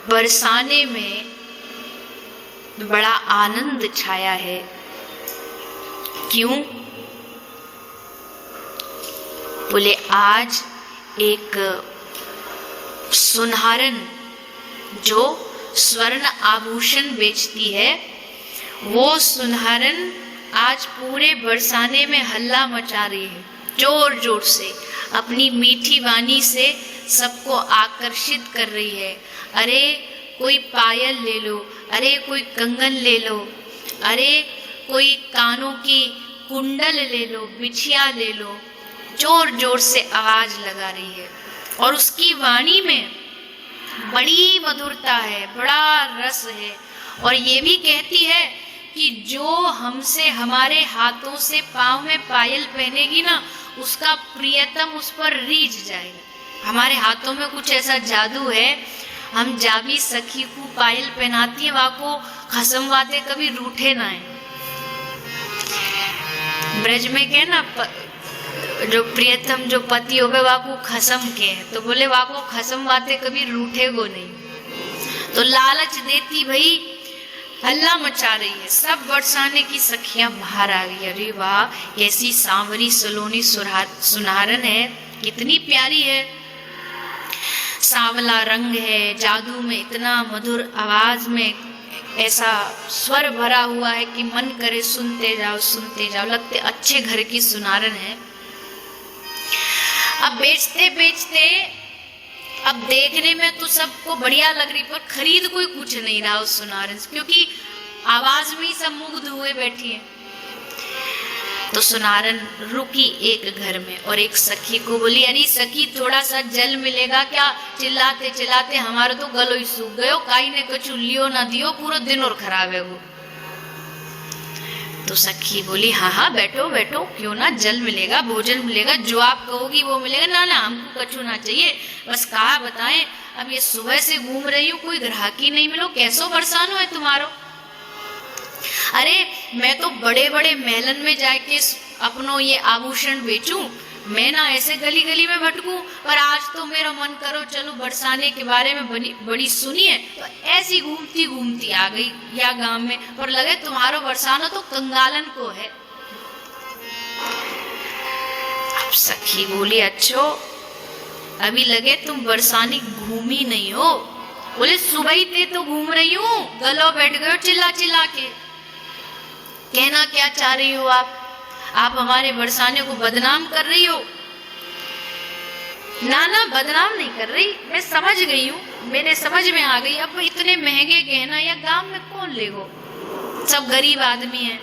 बरसाने में बड़ा आनंद छाया है। क्यों? बोले आज एक सुनहरन जो स्वर्ण आभूषण बेचती है, वो सुनहरन आज पूरे बरसाने में हल्ला मचा रही है, जोर जोर से अपनी मीठी वाणी से सबको आकर्षित कर रही है। अरे कोई पायल ले लो, अरे कोई कंगन ले लो, अरे कोई कानों की कुंडल ले लो, बिछिया ले लो, जोर जोर से आवाज लगा रही है। और उसकी वाणी में बड़ी मधुरता है, बड़ा रस है। और ये भी कहती है कि जो हमसे हमारे हाथों से पाँव में पायल पहनेगी ना, उसका प्रियतम उस पर रीझ जाएगा। हमारे हाथों में कुछ ऐसा जादू है, हम जाबी सखी को पायल पहनाती है, वहाँ को खसम वाते कभी रूठे ना है। ब्रज में के ना जो प्रियतम जो पति हो गए वहाँ को खसम के, तो बोले वहाँ को खसम वाते कभी रूठे को नहीं। तो लालच देती भाई हल्ला मचा रही है। सब बरसाने की सखियां बाहर आ गई। अरे वाह, कैसी सांवरी सलोनी सुनहरन है, कितनी प्यारी है, सांवला रंग है, जादू में इतना मधुर, आवाज में ऐसा स्वर भरा हुआ है कि मन करे सुनते जाओ सुनते जाओ, लगते अच्छे घर की सुनहरन है। अब बेचते बेचते अब देखने में तो सबको बढ़िया लग रही, पर खरीद कोई कुछ नहीं रहा उस सुनहरन से, क्योंकि आवाज में ही सब मुग्ध हुए बैठी है। तो सुनहरन रुकी एक घर में और एक सखी को बोली, अरे सखी थोड़ा सा जल मिलेगा क्या? चिल्लाते चिल्लाते हमारा तो गलो ही सूख गयो, काई ने कछु लियो ना दियो, पूरा दिन और खराब है वो। तो सखी बोली, हाँ हाँ बैठो बैठो, क्यों ना, जल मिलेगा, भोजन मिलेगा, जो आप कहोगी वो मिलेगा। ना ना हमको कछु ना चाहिए, बस कहा बताएं, अब ये सुबह से घूम रही हूँ, कोई ग्राहकी नहीं मिलो, कैसो बरसानो है तुम्हारो? अरे मैं तो बड़े बड़े महलन में जाके अपनो ये आभूषण बेचूं, मैं ना ऐसे गली गली में भटकूं, पर आज तो मेरा मन करो चलो बरसाने के बारे में बड़ी सुनी है, तो ऐसी घूमती घूमती आ गई या गांव में, पर लगे तुम्हारो बरसाना तो कंगालन को है। अब सखी बोली, अच्छो अभी लगे तुम बरसानी घूमी नहीं हो। बोले सुबह ही ते तो घूम रही हूँ, गलो बैठ गए चिल्ला चिल्ला के। कहना क्या चाह रही हो आप हमारे बरसाने को बदनाम कर रही हो? ना ना बदनाम नहीं कर रही, मैं समझ गई हूँ, मेरे समझ में आ गई। अब इतने महंगे गहना या गांव में कौन लेगो, सब गरीब आदमी है।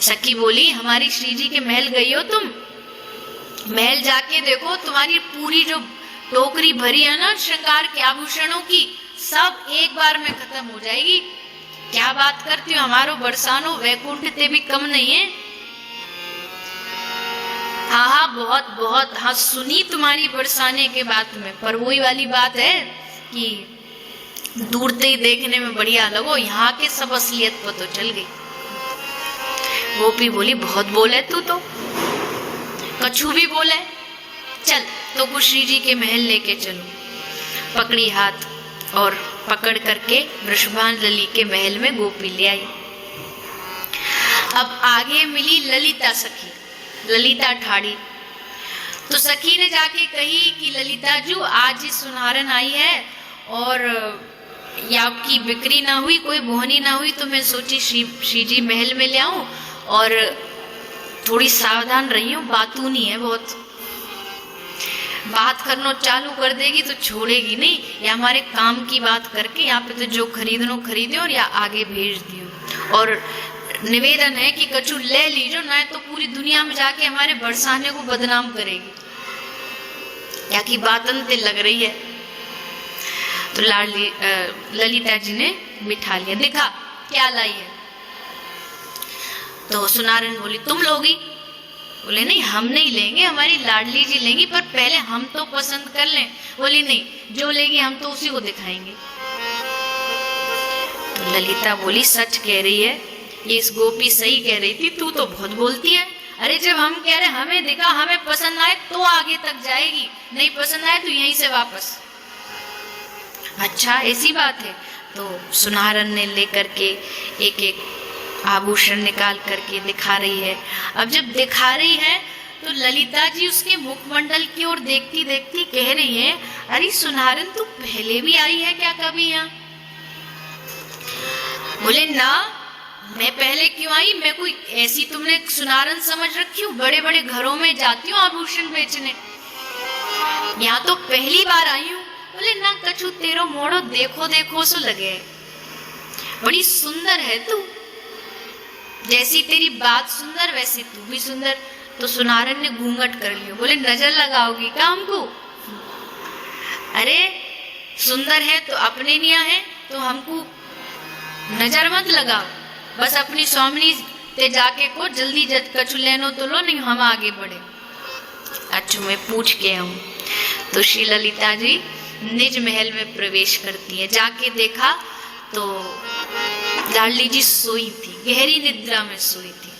सखी बोली, हमारी श्री जी के महल गई हो तुम? महल जाके देखो, तुम्हारी पूरी जो टोकरी भरी है ना श्रृंगार के आभूषणों की, सब एक बार में खत्म हो जाएगी। क्या बात करती हो, हमारो बरसानो वैकुंठ ते भी कम नहीं है। हाँ हाँ बहुत बहुत, हाँ सुनी तुम्हारी बरसाने के बात में, पर वही वाली बात है कि दूर से ही देखने में बढ़िया लगो, यहाँ के सब असलियत पर तो चल गई। गोपी बोली, बहुत बोले तू तो, कछु भी बोले, चल तो को श्री जी के महल लेके चलो। पकड़ी हाथ और पकड़ करके वृषभांजलि के महल में गोपी ले आई। अब आगे मिली ललिता सखी, ललिता ठाड़ी। तो सखी ने जाके कही कि ललिता जी आज ही सुनहरन आई है और या आपकी बिक्री ना हुई, कोई बोहनी ना हुई, तो मैं सोची श्री जी महल में ले आऊं, और थोड़ी सावधान रही हूँ, बातूनी है बहुत, बात करना चालू कर देगी तो छोड़ेगी नहीं, या हमारे काम की बात करके यहाँ पे तो जो खरीदनो खरीदो और या आगे भेज दियो। और निवेदन है कि कछु ले लीजो, ना तो पूरी दुनिया में जाके हमारे बरसाने को बदनाम करेगी, या की बात अंते लग रही है। तो लाडली ललिता जी ने बिठा लिया, देखा क्या लाई है। तो सुनहरन बोली, तुम लोगी? बोले नहीं हम नहीं लेंगे, हमारी लाडली जी लेंगी, पर पहले हम तो पसंद कर लें। बोली नहीं, जो लेगी हम तो उसी को दिखाएंगे। तो ललिता बोली, सच कह रही है, ये इस गोपी सही कह रही थी, तू तो बहुत बोलती है। अरे जब हम कह रहे हमें दिखा, हमें पसंद आए तो आगे तक जाएगी, नहीं पसंद आए तो यहीं से वापस। अच्छा ऐसी बात है। तो सुनारन ने लेकर के एक एक आभूषण निकाल करके दिखा रही है। अब जब दिखा रही है तो ललिता जी उसके मुखमंडल की ओर देखती देखती कह रही है, अरे सुनारन तू पहले भी आई है क्या कभी यहाँ? बोले ना, मैं पहले क्यों आई? मैं कोई ऐसी तुमने सुनारन समझ रखी हूँ? बड़े बड़े घरों में जाती हूँ आभूषण बेचने, यहाँ तो पहली बार आई हूँ। बोले ना कछु तेरो मोड़ो देखो देखो सो लगे, बड़ी सुंदर है तू, जैसी तेरी बात सुंदर वैसे तू भी सुंदर। तो सुनारन ने घूंघट कर लिया। बोले नजर लगाओगी क्या हमको? अरे सुंदर है तो अपने लिया है, तो हमको नजर मत लगाओ, बस अपनी स्वामिनी ते जाके को जल्दी जद कछु लेनो तो लो, नहीं हम आगे बढ़े। अच्छा मैं पूछ के आऊं। तो श्री ललिता जी निज महल में प्रवेश करती है। जाके देखा तो लाडली जी सोई थी, गहरी निद्रा में सोई थी।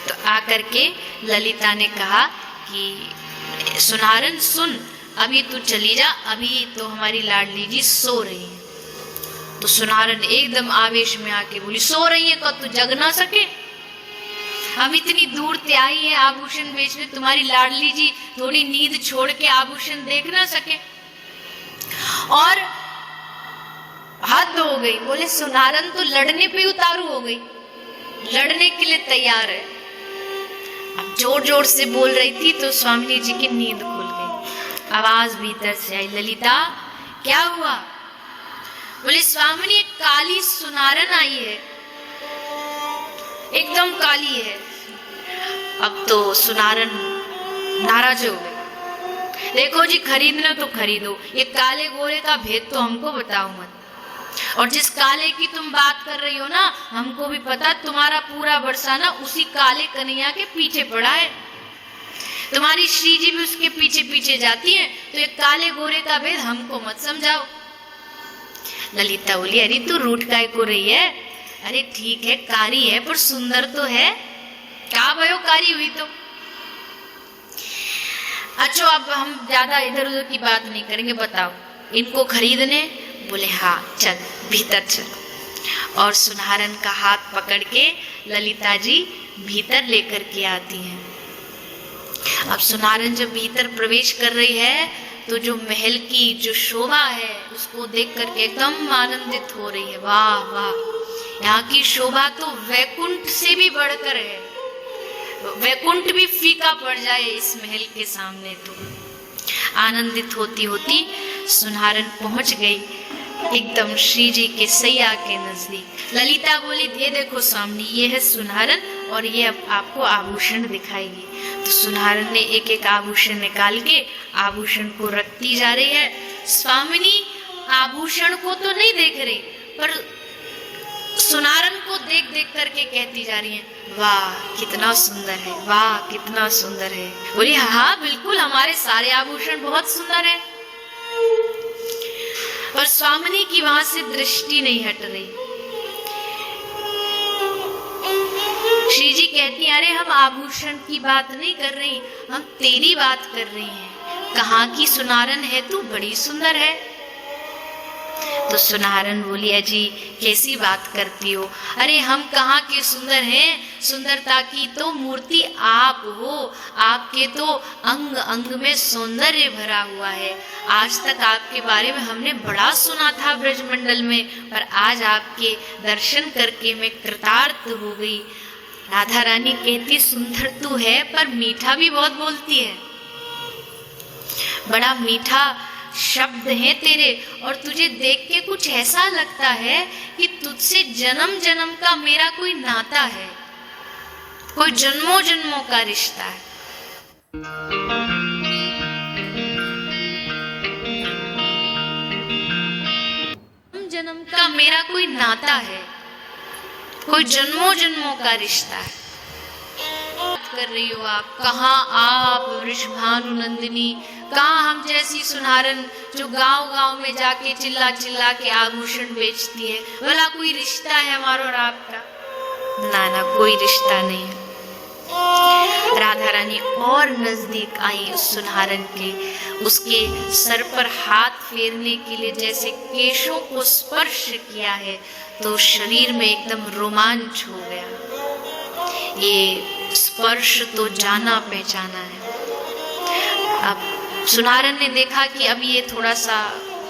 तो आकर के ललिता ने कहा कि सुनारन सुन, अभी तू चली जा, अभी तो हमारी लाडली जी सो रही है। तो सुनारन एकदम आवेश में आके बोली, सो रही है तो तू जग ना सके? हम इतनी दूर से आई है आभूषण बेचने, तुम्हारी लाडली जी थोड़ी नींद छोड़ के आभूषण देख ना सके? और हद हो गई। बोले सुनारन तो लड़ने पे उतारू हो गई, लड़ने के लिए तैयार है। अब जोर जोर से बोल रही थी तो स्वामिनी जी की नींद खुल गई। आवाज भीतर से आई, ललिता क्या हुआ? बोले स्वामिनी एक काली सुनारन आई है, एकदम काली है। अब तो सुनारन नाराज हो गई। देखो जी खरीदना तो खरीदो, ये काले गोरे का भेद तो हमको बताओ मत, और जिस काले की तुम बात कर रही हो ना, हमको भी पता तुम्हारा पूरा बरसाना उसी काले कन्हैया के पीछे पड़ा है, तुम्हारी श्री जी भी उसके पीछे पीछे जाती है, तो ये काले गोरे का भेद हमको मत समझाओ। ललिता बोली, अरे तू रूठ काय को रही है? अरे ठीक है कारी है पर सुंदर तो है, क्या भयो कारी हुई तो। अच्छा अब हम ज्यादा इधर उधर की बात नहीं करेंगे, बताओ इनको खरीदने? बोले हाँ चल भीतर चल। और सुनारन का हाथ पकड़ के ललिता जी भीतर लेकर के आती हैं। अब सुनारन जब भीतर प्रवेश कर रही है तो जो महल की जो शोभा है उसको देख करके एकदम आनंदित हो रही है। वाह वाह, यहाँ की शोभा तो वैकुंठ से भी बढ़कर है, वैकुंठ भी फीका पड़ जाए इस महल के सामने। तो आनंदित होती होती सुनारन पहुंच गई एकदम श्री जी के सैया के नजदीक। ललिता बोली, ये देखो सामने ये है सुनारन और ये अब आपको आभूषण दिखाएगी। तो सुनारन ने एक एक आभूषण निकाल के आभूषण को रखती जा रही है। स्वामिनी आभूषण को तो नहीं देख रही पर सुनारन को देख देख करके कहती जा रही है, वाह कितना सुंदर है, वाह कितना सुंदर है। बोली हाँ बिल्कुल, हमारे सारे आभूषण बहुत सुंदर है। पर स्वामिनी की वहां से दृष्टि नहीं हट रही। श्री जी कहती है, अरे हम आभूषण की बात नहीं कर रही, हम तेरी बात कर रही हैं। कहाँ की सुनारन है तू, बड़ी सुंदर है। तो सुनारन बोली, अजी कैसी बात करती हो? अरे हम कहाँ के सुंदर हैं, सुंदरता की तो मूर्ति आप हो, आपके तो अंग अंग में सौंदर्य भरा हुआ है। आज तक आपके बारे में हमने बड़ा सुना था ब्रजमंडल में, पर आज आपके दर्शन करके मैं कृतार्थ हो गई। राधा रानी कहती, सुंदर तू है पर मीठा भी बहुत बोलती है, बड़ा मीठा शब्द हैं तेरे, और तुझे देख के कुछ ऐसा लगता है कि तुझसे जन्म जन्म का मेरा कोई नाता है, कोई जन्मों जन्मों का रिश्ता है। जन्म का मेरा कोई नाता है, कोई जन्मों जन्मों का रिश्ता है। बात कर रही हो आप? कहाँ आप वृषभानु नंदिनी, कहाँ हम जैसी सुनारन जो गांव गांव में जाके चिल्ला चिल्ला के आभूषण बेचती है? भला कोई रिश्ता है हमारा और आपका? ना ना कोई रिश्ता नहीं है। राधा रानी और नजदीक आई उस सुनहरन के, उसके सर पर हाथ फेरने के लिए जैसे केशों को स्पर्श किया है तो शरीर में एकदम रोमांच हो गया। ये स्पर्श तो जाना पहचाना है। अब सुनहरन ने देखा कि अब ये थोड़ा सा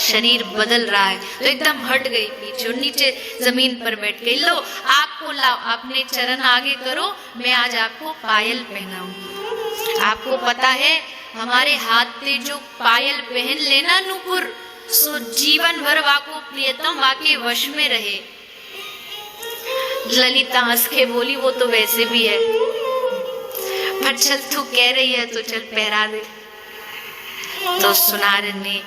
शरीर बदल रहा है तो एकदम हट गई पीछे और नीचे जमीन पर बैठ गई। लो आपको लाओ, अपने चरण आगे करो, मैं आज आपको पायल पहनाऊंगी। आपको पता है हमारे हाथ पे जो पायल पहन लेना नुपुर, सो जीवन भर वाको प्रियतम वाके वश में रहे। ललिता हंस के बोली वो तो वैसे भी है, पर चल तू कह रही है तो चल पहरा दे। तो सुनहरन ने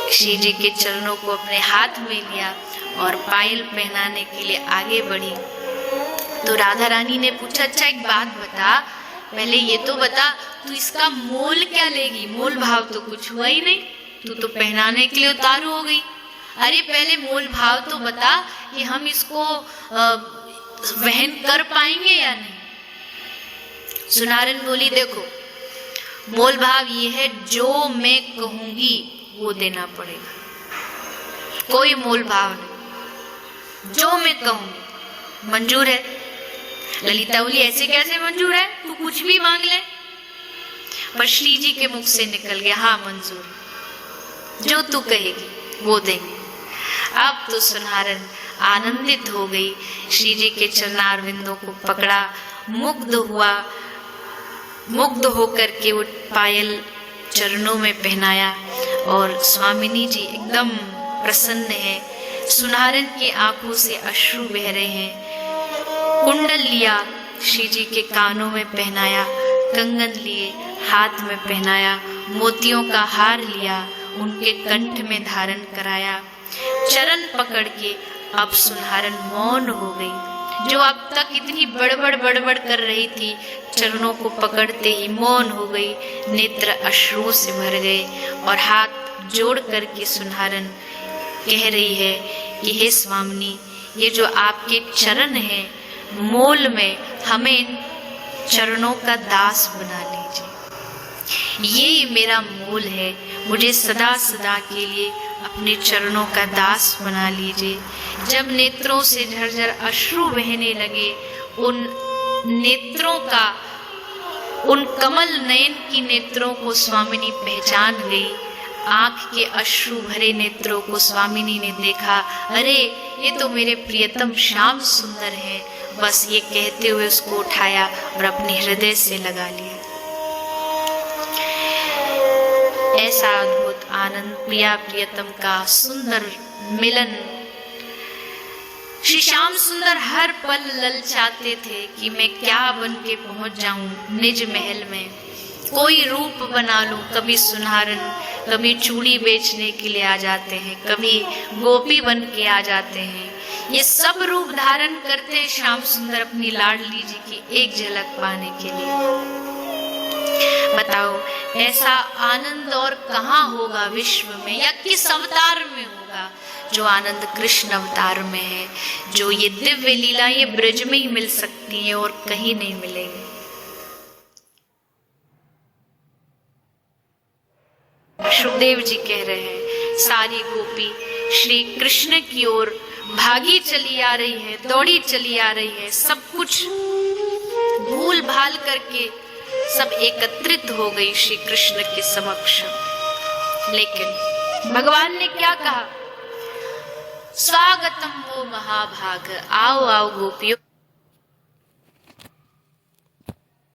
श्री जी के चरणों को अपने हाथ में लिया और पायल पहनाने के लिए आगे बढ़ी। तो राधा रानी ने पूछा, अच्छा एक बात बता, पहले ये तो बता तू इसका मोल क्या लेगी? मोल भाव तो कुछ हुआ ही नहीं, तू तो पहनाने के लिए उतारू हो गई। अरे पहले मोल भाव तो बता कि हम इसको वहन कर पाएंगे या नहीं। सुनहरन बोली, देखो मोल भाव ये है जो मैं कहूंगी वो देना पड़ेगा, कोई मोल भाव नहीं, जो मैं कहूंगी मंजूर है। ललिता बोली, ऐसे कैसे मंजूर है, तू कुछ भी मांग ले। पर श्री जी के मुख से निकल गया, हाँ मंजूर, जो तू कहेगी वो देंगे। अब तो सुनहरन आनंदित हो गई, श्री जी के चरणारविंदों को पकड़ा, मुग्ध होकर के वो पायल चरणों में पहनाया और स्वामिनी जी एकदम प्रसन्न है। सुनहरन की आंखों से अश्रु बह रहे हैं। कुंडल लिया, श्री जी के कानों में पहनाया, कंगन लिए, हाथ में पहनाया, मोतियों का हार लिया, उनके कंठ में धारण कराया। चरण पकड़ के अब सुनहरन मौन हो गई। जो अब तक इतनी बड़बड़ कर रही थी, चरणों को पकड़ते ही मौन हो गई, नेत्र अश्रुओं से भर गए और हाथ जोड़ करके सुनहरन कह रही है कि हे स्वामिनी, ये जो आपके चरण हैं, मोल में हमें चरणों का दास बना लीजिए। ये मेरा मोल है, मुझे सदा सदा के लिए अपने चरणों का दास बना लीजिए। जब नेत्रों से झरझर अश्रु बहने लगे, उन नेत्रों का, उन कमल नयन की नेत्रों को स्वामिनी पहचान गई। आंख के अश्रु भरे नेत्रों को स्वामिनी ने देखा, अरे ये तो मेरे प्रियतम श्याम सुंदर हैं। बस ये कहते हुए उसको उठाया और अपने हृदय से लगा लिया। ऐसा अद्भुत आनंद, प्रिया प्रियतम का सुंदर मिलन। श्री श्याम सुंदर हर पल ललचाते थे कि मैं क्या बन के पहुंच जाऊं निज महल में, कोई रूप बना लूं। कभी सुनहरन, कभी चूड़ी बेचने के लिए आ जाते हैं, कभी गोपी बन के आ जाते हैं। ये सब रूप धारण करते श्याम सुंदर अपनी लाडली जी की एक झलक पाने के लिए। बताओ ऐसा आनंद और कहाँ होगा विश्व में, या किस अवतार में होगा जो आनंद कृष्ण अवतार में है। जो ये दिव्य लीला ये ब्रज में ही मिल सकती है और कहीं नहीं मिलेगी। सुखदेव जी कह रहे हैं, सारी गोपी श्री कृष्ण की ओर भागी चली आ रही है, दौड़ी चली आ रही है, सब कुछ भूल भाल करके सब एकत्रित हो गई श्री कृष्ण के समक्ष। लेकिन भगवान ने क्या कहा, स्वागतम वो महाभाग, आओ आओ गोपियों।